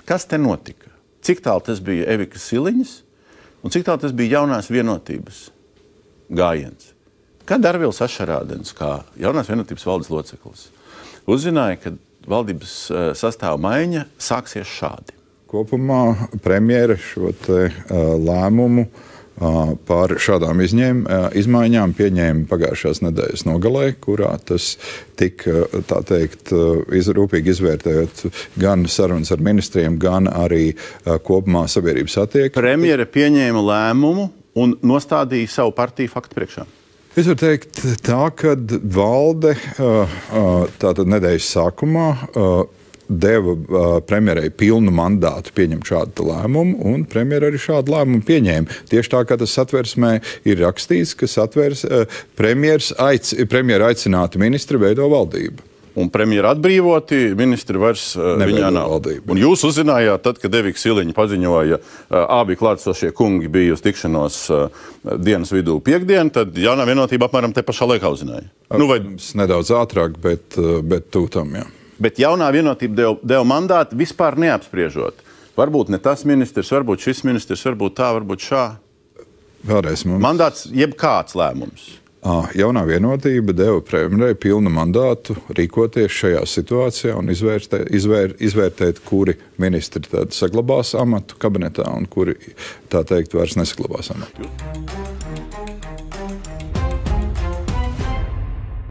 Kas te notika? Cik tālu tas bija Evikas Siliņas un cik tālu tas bija jaunās vienotības gājiens? Kad Arvils Ašarādens, kā jaunās vienotības valdes loceklis, uzzināja, ka valdības sastāva maiņa sāksies šādi? Kopumā premjera šo lēmumu par šādām izmaiņām pieņēma pagājušās nedēļas nogalē, kurā tas tika, tā teikt, rūpīgi izvērtējot gan sarunas ar ministriem, gan arī kopumā sabiedrības attieksmi. Premjera pieņēma lēmumu un nostādīja savu partiju faktu priekšā. Es varu teikt tā, ka valde tātad nedēļas sākumā deva premjerai pilnu mandātu pieņemt šādu lēmumu, un premjera arī šādu lēmumu pieņēma. Tieši tā, kā tas satversmē ir rakstīts, ka premjera aicināti ministri veido valdību. Un premjera atbrīvoti, ministri vairs viņā nav. Valdību. Un jūs uzzinājāt, tad, kad Evika Siliņa paziņoja, abi klātesošie kungi bija uz tikšanos dienas vidū piekdien, tad jaunā vienotība apmēram te pašā laikā uzzināja. Nedaudz ātrāk, bet tūtam, jā. Bet jaunā vienotība deva mandātu vispār neapspriežot. Varbūt ne tas ministrs, varbūt šis ministrs, varbūt tā, varbūt šā. Vēlreiz mums. Mandāts jeb kāds lēmums. Jaunā vienotība deva premjerai pilnu mandātu rīkoties šajā situācijā un izvērtēt, kuri ministri tad saglabās amatu kabinetā un kuri, tā teikt, vairs nesaglabās amatu.